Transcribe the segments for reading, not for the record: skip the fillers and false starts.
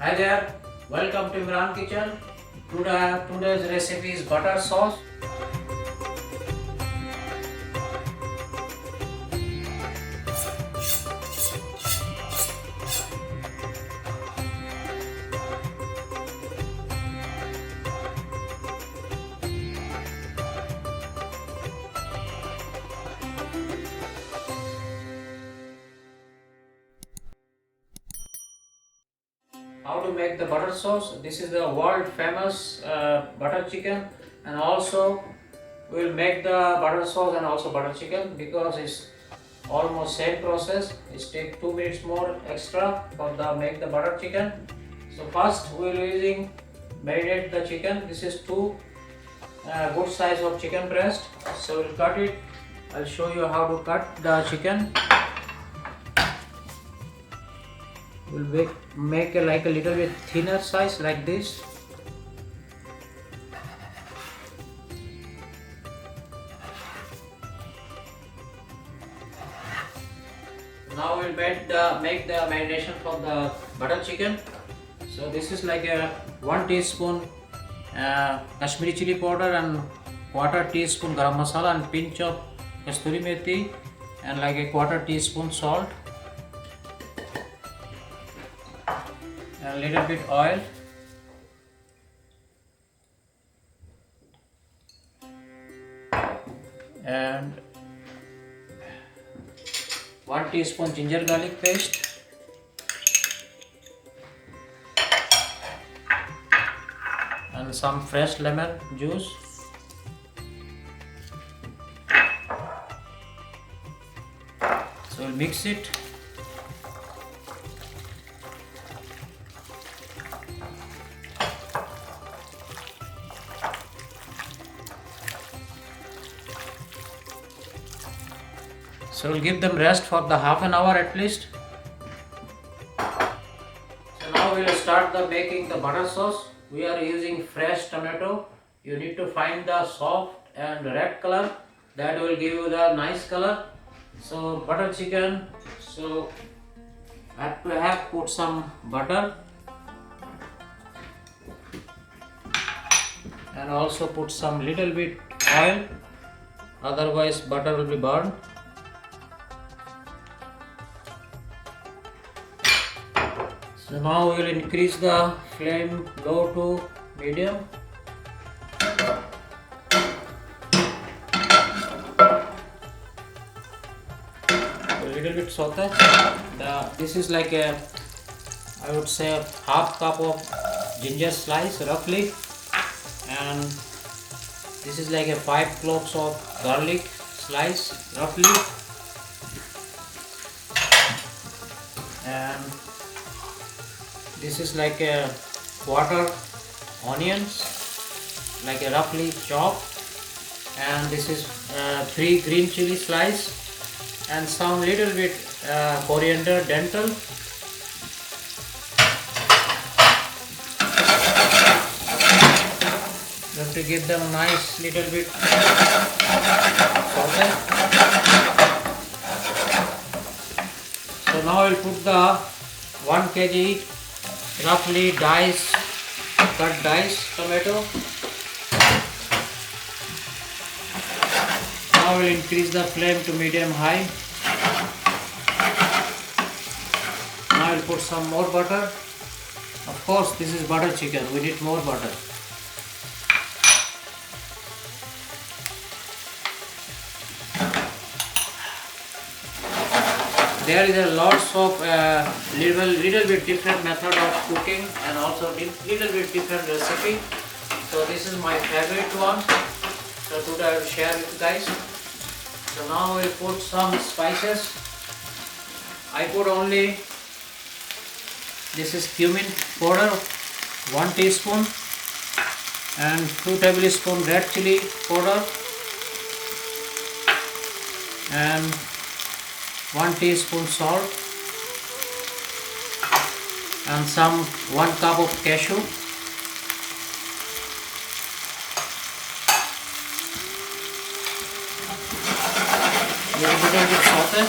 Hi there, welcome to Imran Kitchen. Today's recipe is butter sauce. How to make the butter sauce? This is the world famous butter chicken, and also we'll make the butter sauce and also butter chicken because it's almost same process. It take 2 minutes more extra for the make the butter chicken. So first we'll using marinate the chicken. This is two good size of chicken breast. So we'll cut it. I'll show you how to cut the chicken. We'll make like a little bit thinner size like this. Now we'll make the marination for the butter chicken. So this is like a 1 teaspoon Kashmiri chili powder and quarter teaspoon garam masala and pinch of kasturi methi and like a quarter teaspoon salt. A little bit oil and 1 teaspoon ginger garlic paste and some fresh lemon juice. So we'll mix it. So we'll give them rest for the half an hour at least. So now we'll start the making the butter sauce. We are using fresh tomato. You need to find the soft and red color. That will give you the nice color. So butter chicken. So I have put some butter and also put some little bit oil. Otherwise butter will be burned. So now we will increase the flame low to medium. A little bit saute. This is like a, I would say, half cup of ginger slice roughly, and this is like a 5 cloves of garlic slice roughly, and this is like a quarter onions, like a roughly chopped, and this is 3 green chili slice and some little bit coriander dental. You have to give them nice little bit saute. So now I'll put the 1 kg roughly cut diced tomato. Now we'll increase the flame to medium high. Now I'll put some more butter. Of course, this is butter chicken, we need more butter. There is a lots of little bit different method of cooking and also little bit different recipe. So this is my favorite one. So today I will share with you guys. So now we will put some spices. I put only, this is cumin powder 1 teaspoon and 2 tablespoon red chili powder and 1 teaspoon salt and some 1 cup of cashew. Little bit saute.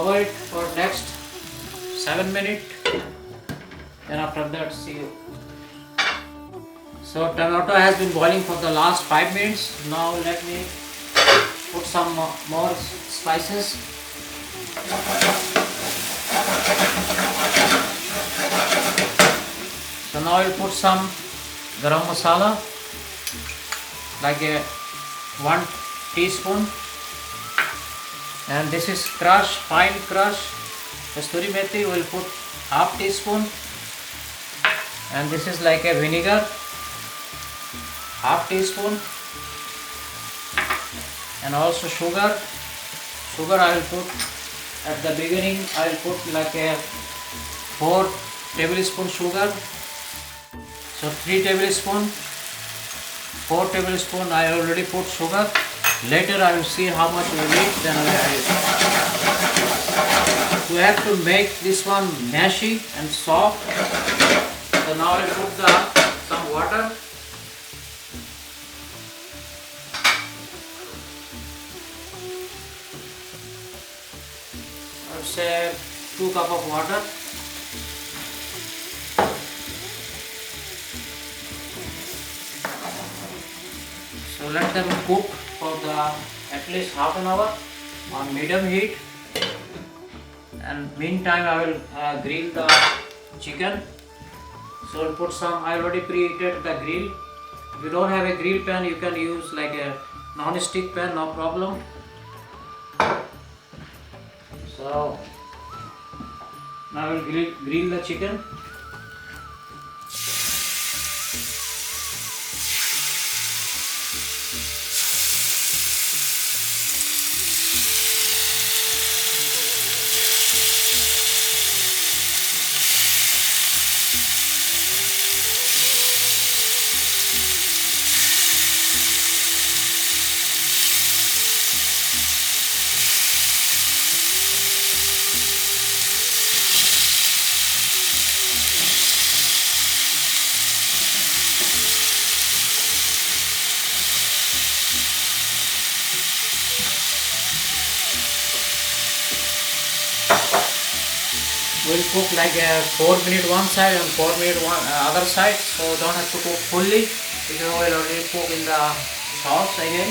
cover it for next 7 minutes. Then after that, see you. So tomato has been boiling for the last 5 minutes. Now let me put some more spices. So now I'll put some garam masala, like a 1 teaspoon, and this is crushed, fine crushed kasturi methi. We'll put half teaspoon, and this is like a vinegar, half teaspoon, and also sugar. Sugar I will put at the beginning. I will put like a 4 tablespoon sugar. So 3 tablespoon, 4 tablespoon I already put sugar. Later I will see how much we need, then I will add it. We have to make this one mashy and soft. So now I will put some water. I would say 2 cups of water. So let them cook for at least half an hour on medium heat, and meantime I will grill the chicken. So I'll put some, I already preheated the grill. If you don't have a grill pan, you can use like a non-stick pan, no problem. So now I will grill the chicken. We'll cook like a 4 minutes one side and 4 minutes other side, so don't have to cook fully because we'll already cook in the sauce again.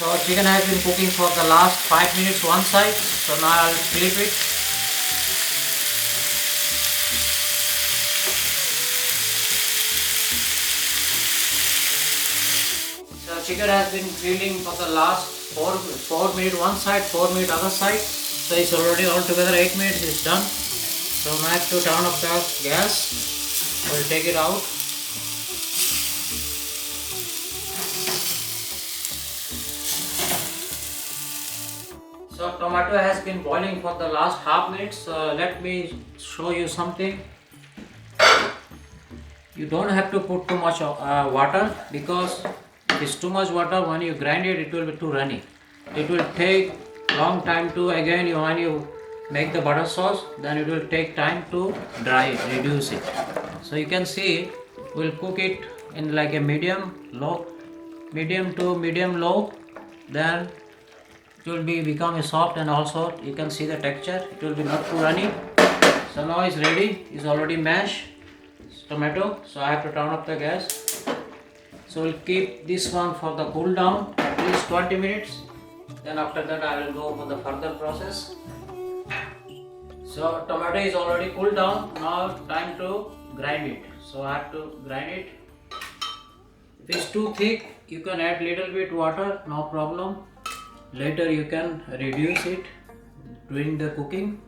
So chicken has been cooking for the last 5 minutes one side, so now I'll flip it. So chicken has been grilling for the last 4 minutes one side, 4 minutes other side. So it's already altogether 8 minutes is done. So now I have to turn off the gas. We'll take it out. So tomato has been boiling for the last half minute. So let me show you something. You don't have to put too much water, because if it's too much water, when you grind it, it will be too runny. It will take long time to, again when you make the butter sauce, then it will take time to dry it, reduce it. So you can see we'll cook it in like a medium to medium low, then it will become soft, and also you can see the texture, it will be not too runny. So now it's ready, it's already mashed tomato. So I have to turn off the gas. So we'll keep this one for the cool down at least 20 minutes. Then after that I will go for the further process. So tomato is already cooled down. Now time to grind it. So I have to grind it. If it's too thick, you can add little bit water, no problem. Later you can reduce it during the cooking.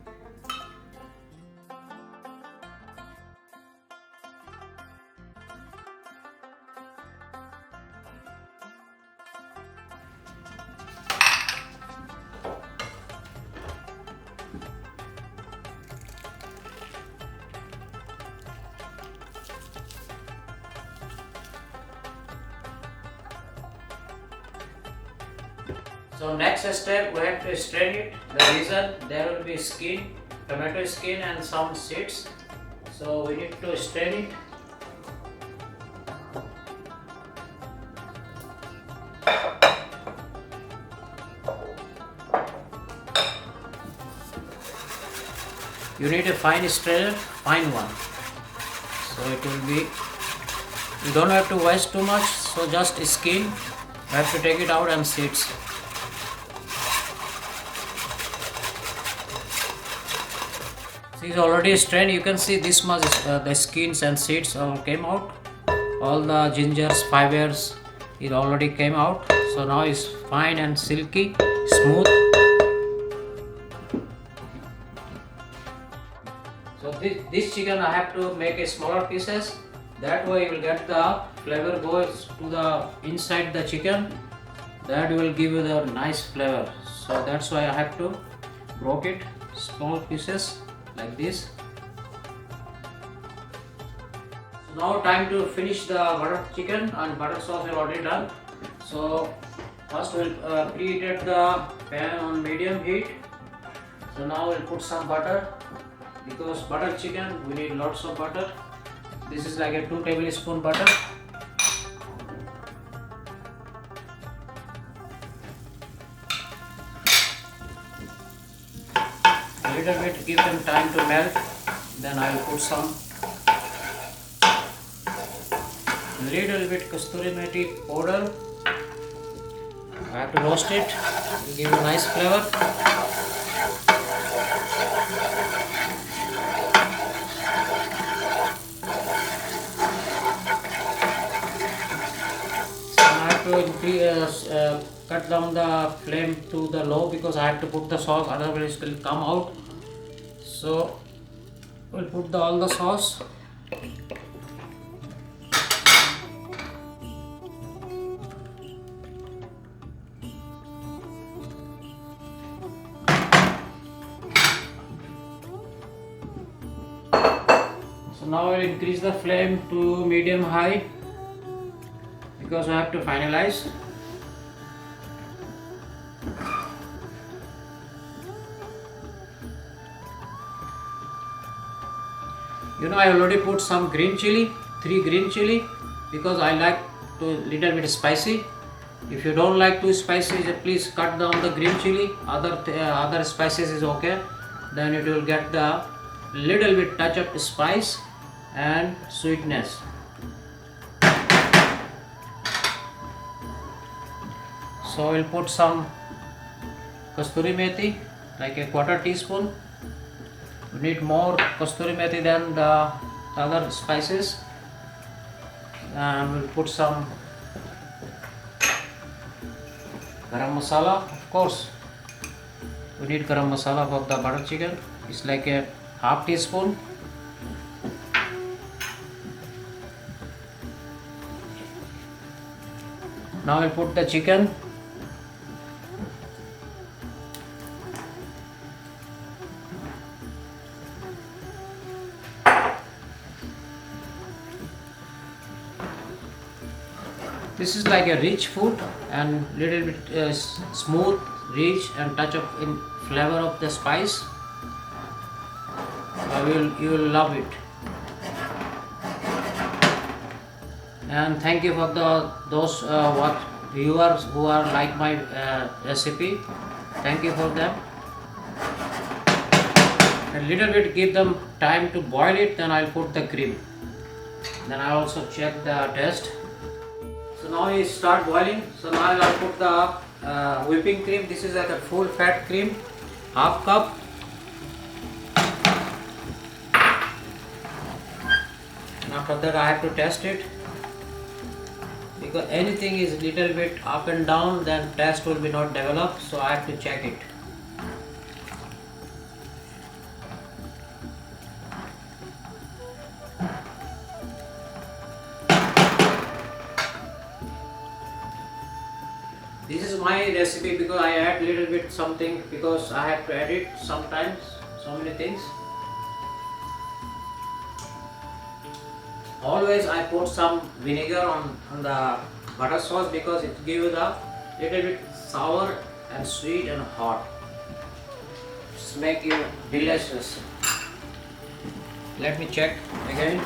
So next step, we have to strain it. The reason, there will be skin, tomato skin and some seeds. So we need to strain it. you need a fine strainer, fine one. So it will be, you don't have to waste too much, so just skin, you have to take it out and seeds. It's already strained. You can see this much the skins and seeds all came out. All the gingers, fibers, it already came out. So now it's fine and silky, smooth. So this chicken I have to make a smaller pieces. That way you will get the flavor goes to the inside the chicken. That will give you the nice flavor. So that's why I have to broke it small pieces like this. So now time to finish the butter chicken, and butter sauce is already done. So first we'll preheated the pan on medium heat. So now we'll put some butter, because butter chicken we need lots of butter. This is like a 2 tablespoon butter. A little bit, give them time to melt. Then I will put some little bit kasturi methi powder. I have to roast it, give a nice flavor. So I have to increase, cut down the flame to the low, because I have to put the sauce, otherwise it will come out. So we'll put all the sauce. So now I will increase the flame to medium high, because I have to finalize. You know, I already put some green chili, 3 green chili, because I like to little bit spicy. If you don't like too spicy, please cut down the green chili. Other spices is okay. Then it will get the little bit touch of spice and sweetness. So we'll put some kasturi methi, like a 1/4 teaspoon. We need more kasturi methi than the other spices. And we'll put some garam masala. Of course, we need garam masala for the butter chicken. It's like a 1/2 teaspoon. Now I'll put the chicken. This is like a rich food and little bit smooth, rich, and touch of in flavor of the spice. You will love it. And thank you for those what viewers who are like my recipe. Thank you for them. A little bit, give them time to boil it. Then I'll put the cream. Then I also check the taste. So now it start boiling. So now I'll put the whipping cream. This is like a full fat cream, 1/2 cup. And after that I have to test it, because anything is little bit up and down, then taste will be not developed. So I have to check it. This is my recipe, because I add little bit something, because I have to edit sometimes so many things. Always I put some vinegar on the butter sauce, because it gives the little bit sour and sweet and hot. Just make you delicious. Let me check again.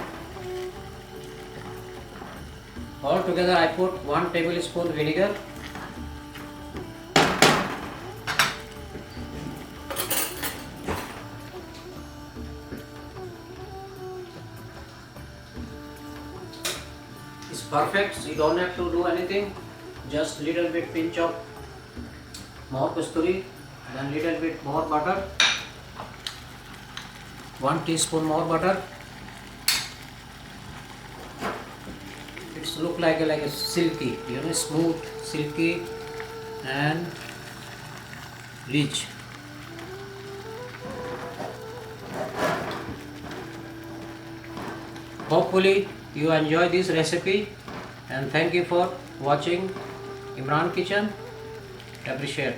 All together I put 1 tablespoon vinegar. perfect. So you don't have to do anything. Just little bit pinch of more kasturi, then little bit more butter. 1 teaspoon more butter. It's look like a silky, smooth, silky and rich. Hopefully you enjoy this recipe, and thank you for watching Imran Kitchen. Appreciate.